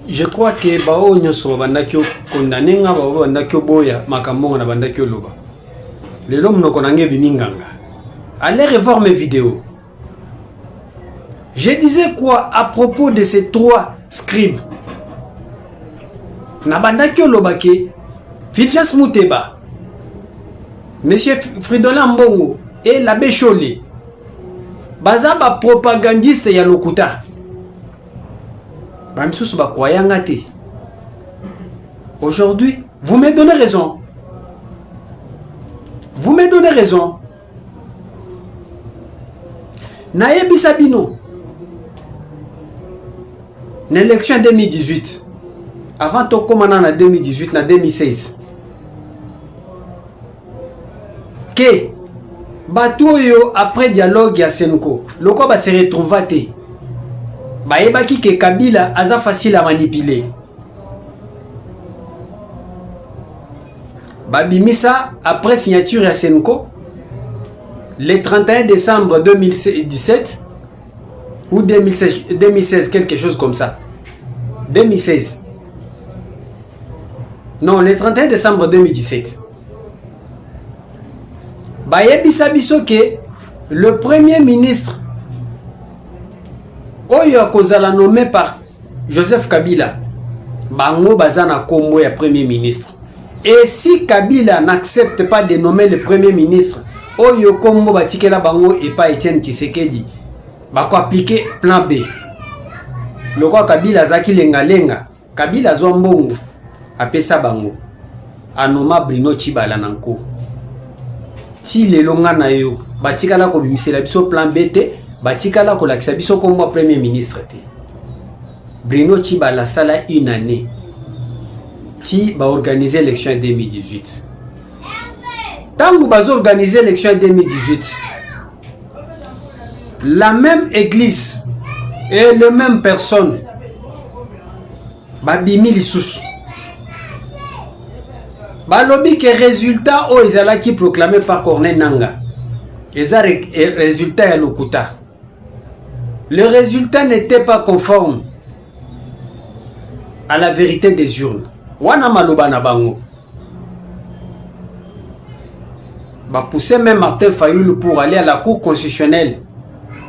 je crois que bao nyoso bandaki condamné nga bao bandaki boya makambo na bandaki loba. Les hommes no konange bininganga. Allez revoir mes vidéos. Je disais quoi à propos de ces trois scribes? Na bandaki loba ke Fulgence Muteba, Monsieur Fridolin Mbongo et l'abbé Cholé baza ba propagandiste ya lokuta. Aujourd'hui, vous me donnez raison. Vous me donnez raison. Nayebi Sabino, l'élection 2018, avant de commencer en 2018, en 2016, que Batoyo après dialogue à Senko, le quoi va se retrouver. Baebaki que Kabila aza facile à manipuler. Babimisa après signature à Senko le 31 décembre 2017 ou 2016 quelque chose comme ça. 2016. Non, le 31 décembre 2017. Bayebisa biso que le premier ministre Oyo akozala nommé par Joseph Kabila, bango bazana kombo ya premier ministre. Et si Kabila n'accepte pas de nommer le premier ministre, Oyo kombo batikela bango et pas Etienne Tshisekedi, bako appliquer plan B. Loko Kabila zaki lenga, Kabila zombongo, apesa bango, anoma Bruno Tshibala nanko. Ti le longa na yo, batikala ko bimisela biso plan B te. Batikala ko lakisa biso comme premier ministre te. Bruno Tshibala sala une année. Ti ba organiser l'élection en 2018. Tant que ba organiser l'élection en 2018, la même église et les mêmes personnes babimi lisusu. Ba lobi que résultat o ezala qui proclamé par Corneille Nangaa. Eza résultat ya lokuta. Le résultat n'était pas conforme à la vérité des urnes. Wana maloba na bango. Ba pousser même Martin Fayulu pour aller à la cour constitutionnelle.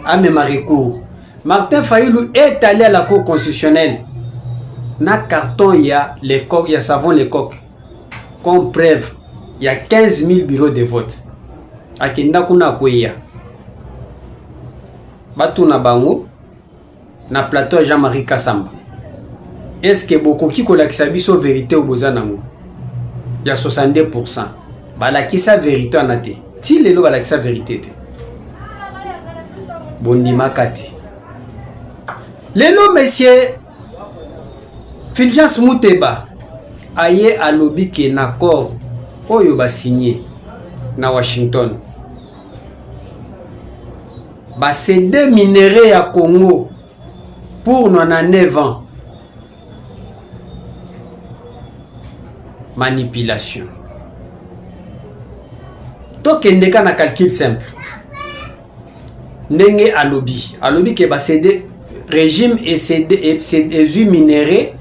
À même recours. Martin Fayulu est allé à la cour constitutionnelle. Na carton il y a les coques, il y a savon les coques. Comme preuve, il y a 15 000 bureaux de vote. Akenda kuna koya. Batu na bango na plateau Jean-Marie Kassamba. Est-ce que beaucoup qui kolakisa biso vérité au bozanango? Il y a 62%. Balakisa vérité anate. Ti lelo balakisa vérité te. Bondima kati. Lelo monsieur Fulgence Muteba aye alobi ke na accord oyo ba signé na Washington. Ba céder minéraux à Congo pour 99 ans. Manipulation. Tokendeka na calcul simple. Ndenge alobi ke ba céder régime et céder minéraux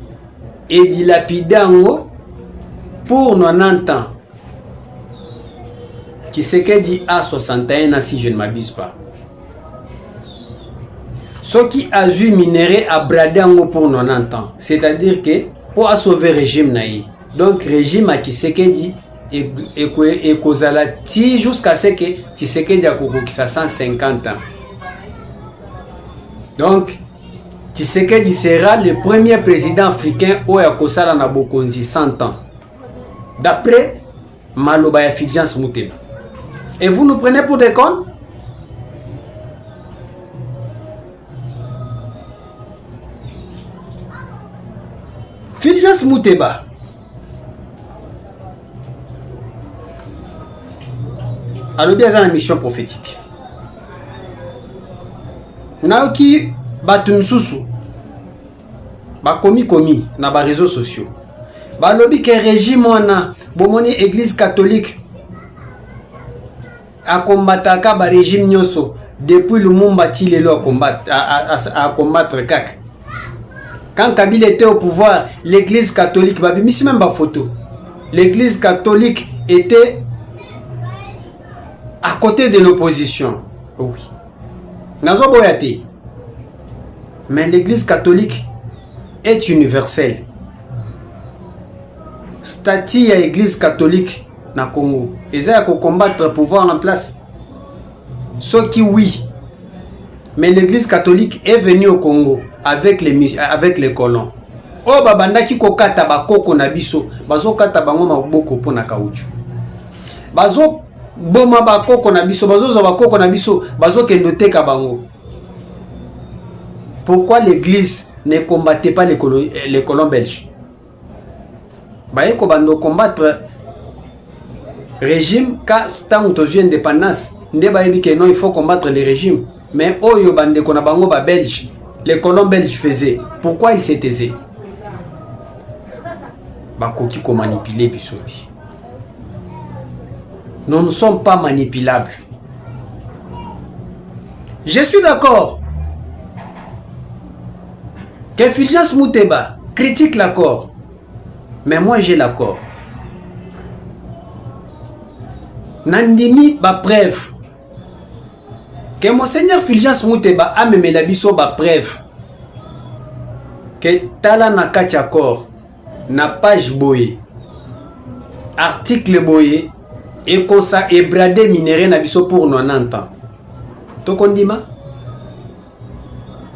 et dilapidango pour 90 ans. Tshisekedi a 61 ans si je ne m'abuse pas. Ce qui a eu minéré à Bradango pour 90 ans. C'est-à-dire que pour sauver le régime naï. Donc régime à Tshisekedi et kozala ti jusqu'à ce que Tshisekedi a kokokisa 150 ans. Donc Tshisekedi sera le premier président africain où a kosala na bokonzi 100 ans. D'après maloba ya Fulgence Muteba. Et vous nous prenez pour des cons? Fulgence Muteba alobi aza na mission prophétique. Naoki batu misusu bakomi na ba réseaux sociaux. Balobi ke régime wana bomoni église catholique a combattre ba régime nyoso depuis Lumumba ti lelo a combattre kaka. Quand Kabila était au pouvoir, l'église catholique, babimisi même pas photo. L'église catholique était à côté de l'opposition. Oui. Nazo boyate. Mais l'église catholique est universelle. Statut à l'église catholique na Congo. Ils ont combattre le pouvoir en place. Ce qui oui. Mais l'église catholique est venue au Congo avec les colons. Oh babanda ki kokata bakoko na biso, bazo kata bango maboko pona kauchu. Bazo boma bakoko na biso, bazo zo bakoko na biso, bazo kendoteka bango. Pourquoi l'église ne combattait pas les colons belges? Baye ko bando combattre régime quand tant que tu indépendance, ndé baye dit que non il faut combattre les régimes. Mais oyo bande kona bango ba belge, les colons belges faisaient. Pourquoi ils se taisaient? Bakoki ko manipuler bisoti. Nous ne sommes pas manipulables. Je suis d'accord que Fulgence Mouteba critique l'accord. Mais moi j'ai l'accord. Nandimi ba preuve. Que Monseigneur Fulgence Mouteba a même la biso ba preuve. Que tala na kati accord. Na page boye. Article boye. Et qu'on sa ébradé minéré na biso pour 90 ans. Tokondima?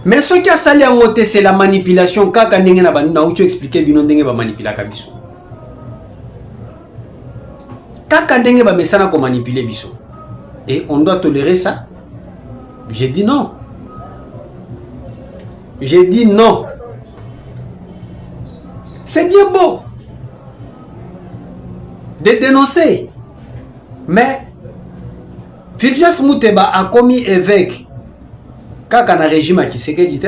Mais ce qui a sali en moté, c'est la manipulation. Kaka ndenge na banu na uchu expliquer bino ndenge ba manipula biso. Kaka ndenge ba mesana ko manipuler biso. Et on doit tolérer ça? J'ai dit non. J'ai dit non. C'est bien beau de dénoncer. Mais Fulgence Mouteba a commis évêque. Kaka na régime qui s'est dit.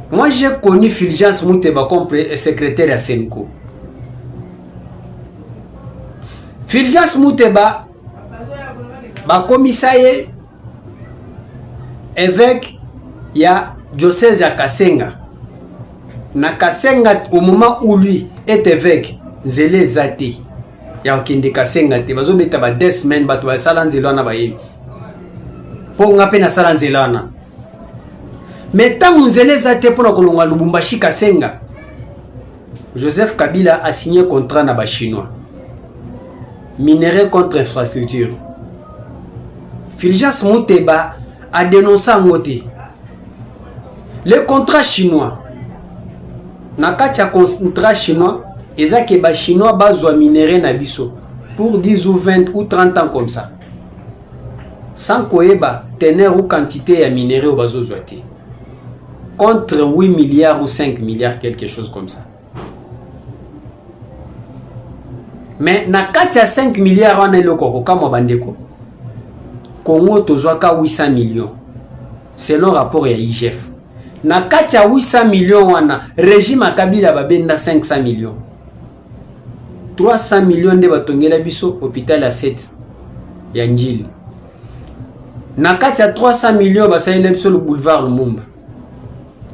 Moi j'ai connu Fulgence Mouteba comme secrétaire à Senko. Fulgence Mouteba ba commissaire évêque ya diocèse ya Kasenga. Na Kasenga au moment où lui est évêque, Zélé Zati. Ya okende Kasenga te bazo beta ba 2 semaines bato ba sala nzelana ba yebi. Po ngape na sala nzelana. Mais tant Zélé Zati pour kolonga Lubumbashi Kasenga. Joseph Kabila a signé contrat na ba chinois. Minerai contre infrastructure. Fulgence Mouteba a dénoncé en côté. Le contrat chinois. Nakacha contrat chinois. Et ça que les Chinois bazwa minerai na biso pour 10 ou 20 ou 30 ans comme ça. Sans koeba teneur ou quantité ya minerai au bazo zoité. Contre 8 milliards ou 5 milliards, quelque chose comme ça. Mais nakacha 5 milliards on est le kama bandeko. Congo tozwaka 800 millions. Selon rapport ya IGF. Nakacha 800 millions wana régime Kabila babenda 500 millions. 300 millions de batongela biso hôpital à 7 ya Njili. Nakacha 300 millions basaile biso le boulevard Lumumba.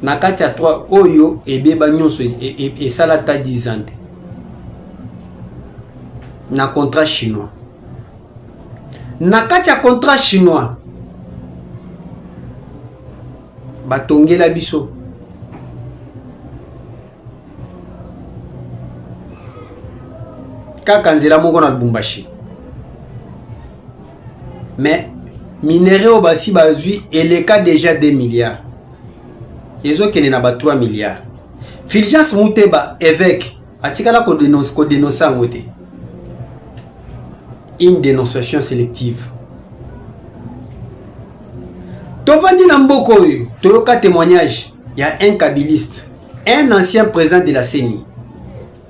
Nakacha 3 oyo ebeba nyonso et salata 10 ans. Na contrat chinois. Nakacha contrat chinois. Batongela biso. Kaka nzela moko na Lubumbashi. Mais minerai au basi bazui et le cas déjà 2 milliards. Ezo kene na ba 3 milliards. Fulgence Mouteba évêque atikala ko dénoncer ngote. Une dénonciation sélective. Tovandi na mboko yo, toyoka témoignage, il y a un kabiliste, un ancien président de la CENI.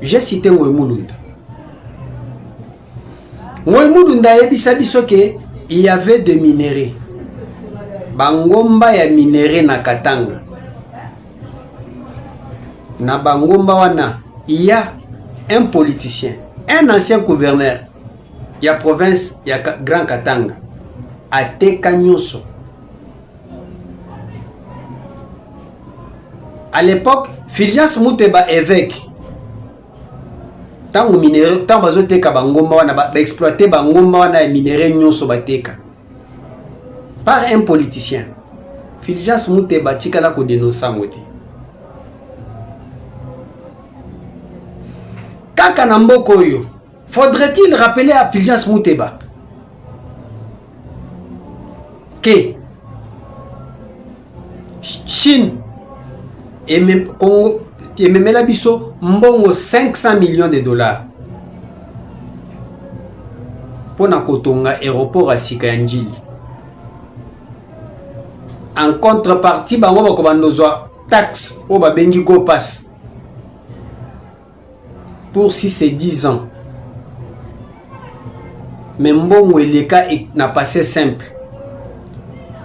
J'ai cité Ngoy Mulunda. Ngoy Mulunda yebisa biso ke il y avait des minéraux. Bangomba ya minéraux na Katanga. Na bangomba wana, il y a un politicien, un ancien gouverneur. Il y a province, il y a Grand Katanga. Ateka nyoso. À l'époque, Fulgence Mouteba évêque. Tant minéraux, tant bazoteka bangomba wana ba exploiter bangomba wana minéraux nyonso bateka. Par un politicien. Fulgence Mouteba tikala ko dénoncer ngoti. Kaka na mboko oyo, faudrait-il rappeler à Fulgence Mouteba que Chine et même Congo et même la biso mbongo 500 millions de dollars pour na kotonga aéroport à Sika ya Njili. En contrepartie bango bako bandozwa taxe o babengi go pass pour 6 et 10 ans. Mais mbongo eleka n'a passé simple.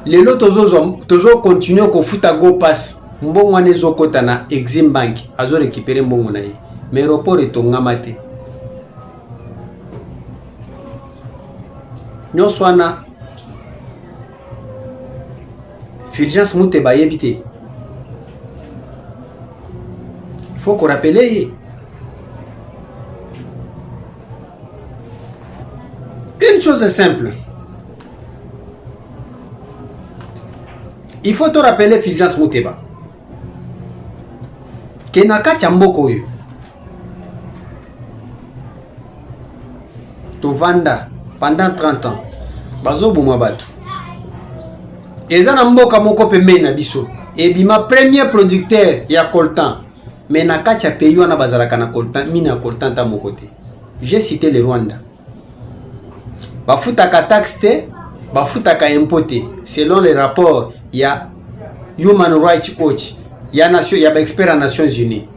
Les lots tozo continuer ko futa go pass mbongo wana ezokota na Exim Bank azo récupérer mbongo na ye. Mais aéroport etonga mate. Nyonso wana Fulgence Mouteba yebite. Il faut qu'on rappelle. Une chose est simple. Il faut te rappeler Fulgence Mouteba. Que nakati ya mboko oyo. Tovanda pendant 30 ans. Bazo boma batu. Eza na mboka moko pembeni na biso. Ebima premier producteur ya coltan. Mais nakati ya pays wana bazalaka na coltan, mine ya coltan ta moko te. J'ai cité le Rwanda. Bafutaka taxe te, bafutaka impôt te. Selon les rapports, il y a Human Rights Watch, il y a expert en Nations Unies.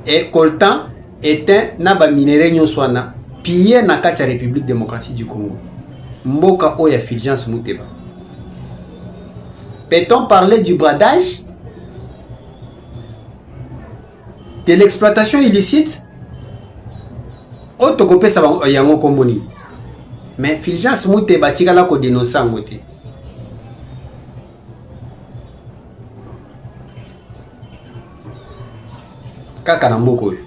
Et coltan était na ba minéraux nyonso wana pillé na kati ya République démocratique du Congo. Mboka oya Fulgence Mouteba. Peut-on parler du bradage, de l'exploitation illicite? Otokope sa yango komboni. Mais Fulgence Mouteba tikala ko dénoncer ngote. Kaka na mboko oyo.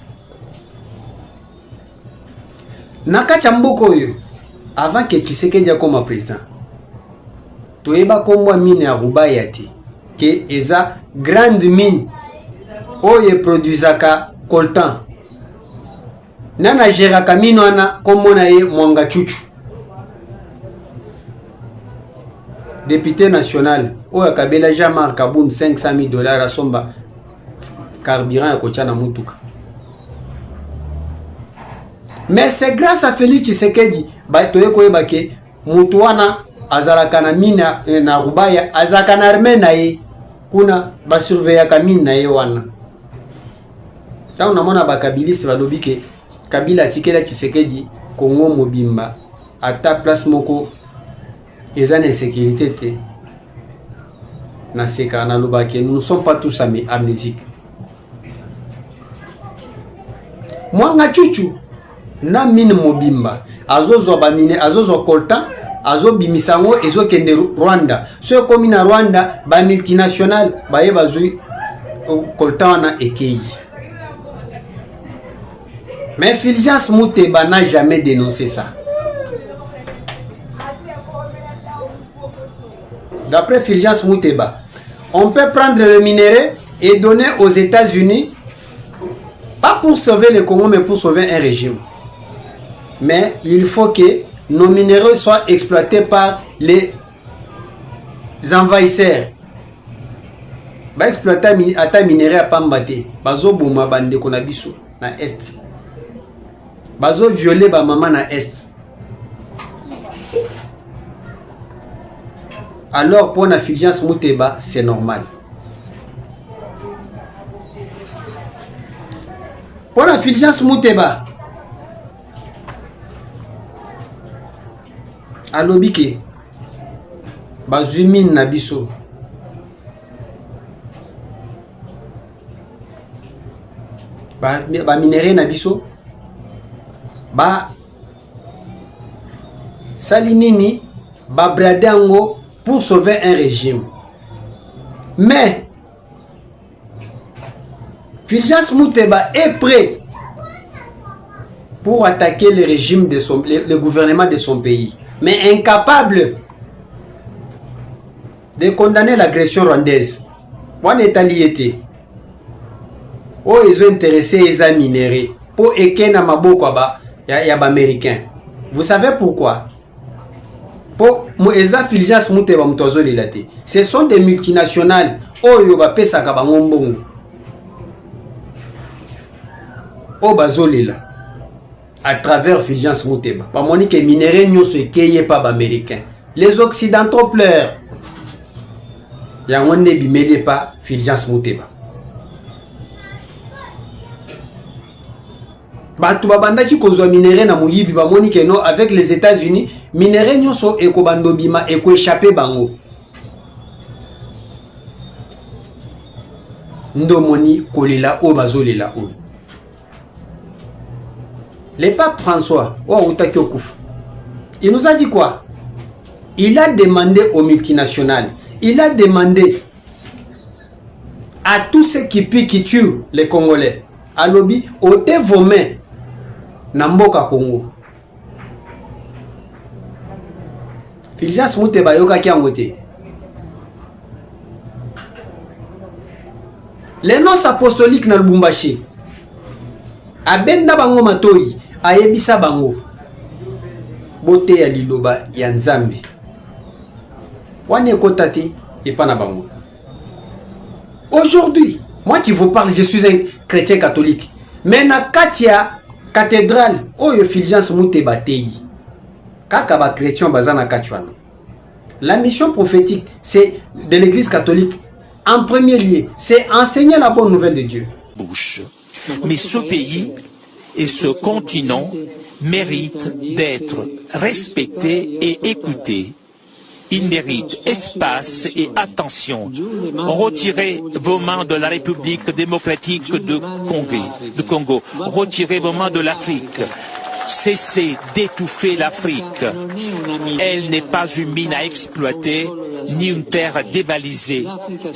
Nakacha mboko oyo avant que Tshisekedi akoma président. Toyeba kombo mine ya Rubaya te. Que eza grande mine oye produisaka coltan. Nana geraka mine wana kombo na ye Mwanga Chuchu. Député national oya Kabila Jean-Marc Kaboum 500 000 dollars asomba carburant ya kochana mutuka. Mais c'est grâce à Félix Tshisekedi ba toye koyeba ke mutu wana azalaka na mine na Rubaya azalaka na armée na ye kuna ba surveiller ka mine na ye wana. Tant na mona ba kabiliste balobi ke Kabila tikela Tshisekedi Congo mobimba ata place moko eza na sécurité te. Na seka na lobake nous ne sommes pas tous amnésiques. Mwanga Chuchu na mine mobimba azozo ba mine azozo coltan azo bimisango ezo kende Rwanda. So komi na Rwanda ba multinational ba ye bazui coltan na ekei. Mais Fulgence Mouteba n'a jamais dénoncé ça. D'après Fulgence Mouteba, on peut prendre le minerai et donner aux États-Unis, pas pour sauver le Congo, mais pour sauver un régime. Mais il faut que nos minéraux soient exploités par les envahisseurs. Ba exploiter ata minerai à Pambate, bazo boma bande konabiso na est. Bazo violer ba maman na est. Alors pour la Fulgence Mouteba, c'est normal. Pour la Fulgence Mouteba, alobike bazumine na biso ba minéraux na biso ba salinini ba bradango pour sauver un régime. Mais Fulgence Mouteba est prêt pour attaquer le régime de le gouvernement de son pays, mais incapable de condamner l'agression rwandaise. On est allié. Oh, ils ont intéressé les minéraux pour ekena maboko ya américain. Vous savez pourquoi? Pour Moeza Fulgence Mouteba Mutozo Lilate. Ce sont des multinationales. Oh, yoba pesa kabangombongo. Oh, bazolila. À travers Fulgence Mouteba. Ba monique minéraux nyo se keye pas américain. Les occidentaux pleurent. Ya on ne bimele pas Fulgence Mouteba. Batu babandaki kozwa minéraux na muyibi ba monique no avec les États-Unis, minéraux nyoso ekobando bima eko échapper bango. Ndomoni kolela o bazolela o. Le pape François, il nous a dit quoi? Il a demandé aux multinationales, il a demandé à tous ceux qui tuent les Congolais, à lobby, ôtez vos mains, Namboka Congo. Fulgence Mouteba yoka kiangote. Les noces apostoliques na Lubumbashi, abenda bango matoi, ayebisa bango bote ya liloba ya Nzambe wane kotati epana bango. Aujourd'hui, moi qui vous parle, je suis un chrétien catholique, mais na katia cathédrale oyo Fulgence Mouteba tei kaka ba chrétien bazana kachwana. La mission prophétique c'est de l'église catholique en premier lieu, c'est enseigner la bonne nouvelle de Dieu. Mais ce pays et ce continent méritent d'être respectés et écoutés. Ils méritent espace et attention. Retirez vos mains de la République démocratique de Congo. Retirez vos mains de l'Afrique. Cessez d'étouffer l'Afrique. Elle n'est pas une mine à exploiter, ni une terre dévalisée.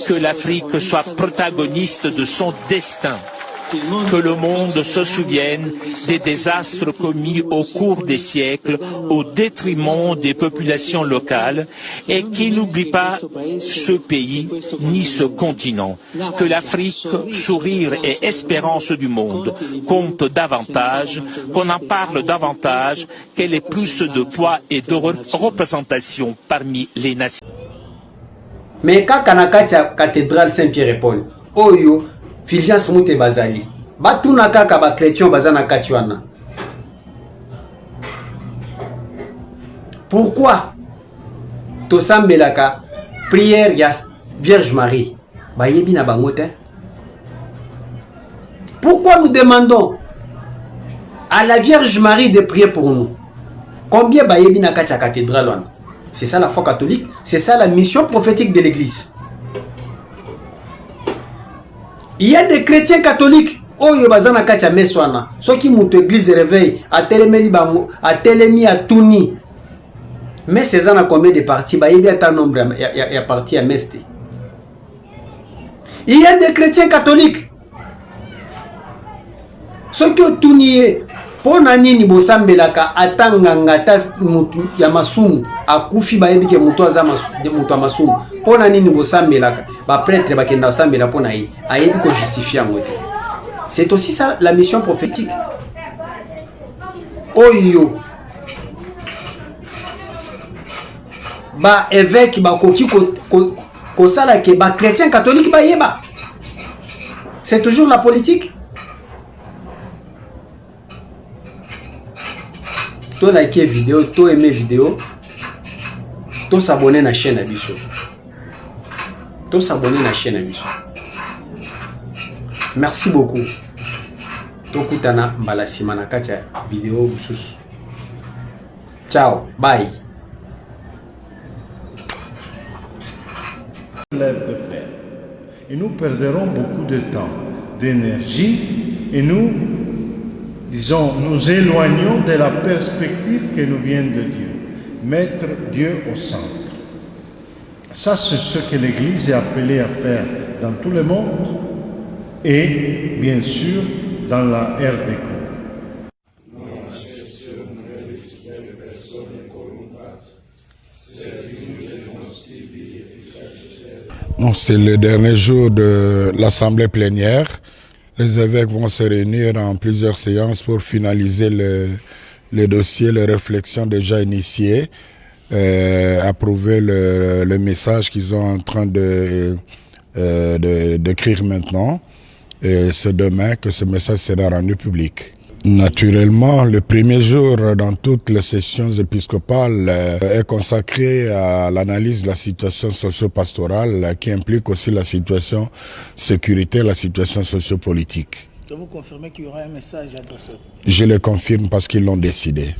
Que l'Afrique soit protagoniste de son destin. Que le monde se souvienne des désastres commis au cours des siècles au détriment des populations locales et qu'il n'oublie pas ce pays ni ce continent. Que l'Afrique, sourire et espérance du monde, compte davantage, qu'on en parle davantage, qu'elle ait plus de poids et de représentation parmi les nations. Mais quand Kanakacha cathédrale Saint-Pierre et Paul, Oyo, Fulgence Mouteba bazali batuna kaka ba chrétien bazana katiwana. Pourquoi tosambelaka prière ya Vierge Marie bayebi na bango te? Pourquoi nous demandons à la Vierge Marie de prier pour nous? Combien bayebi na katia cathédrale wana? C'est ça la foi catholique, c'est ça la mission prophétique de l'église. Il y a des chrétiens catholiques oyo bazana kacha meswana soki muto église de réveil a telemeli bango a telemi a tuni mais ces ana combien de parties ba yebi ata nombre ya partie à meste. Il y a des chrétiens catholiques soki otuni pona nini bosambelaka atanganga ta mutu ya masumu akufi ba yebi ke mutu azama de mutu masumu pona nini bosambelaka ba prêtre ba kenda sambela pona yi ayebi ko justifier ngote. C'est aussi ça la mission prophétique. Oyo ba évêque ba koki ko sala ke ba chrétien catholique ba yeba. C'est toujours la politique. To like vidéo, to aimer vidéo, to s'abonner na chaîne Abisso. To s'abonner na chaîne Abisso. Merci beaucoup. Tokutana mbala sima na kati ya vidéo mususu. Ciao, bye. Lève de fer. Et nous perdrons beaucoup de temps, d'énergie, et nous, disons, nous éloignons de la perspective qui nous vient de Dieu. Mettre Dieu au centre. Ça, c'est ce que l'Église est appelée à faire dans tout le monde. et bien sûr dans la RDC. C'est le dernier jour de l'Assemblée plénière. Les évêques vont se réunir en plusieurs séances pour finaliser le dossier, les réflexions déjà initiées, approuver le message qu'ils sont en train d'écrire maintenant. Et c'est demain que ce message sera rendu public. Naturellement, le premier jour dans toutes les sessions épiscopales est consacré à l'analyse de la situation socio-pastorale qui implique aussi la situation sécuritaire, la situation sociopolitique. Vous confirmez qu'il y aura un message adressé? Je le confirme parce qu'ils l'ont décidé.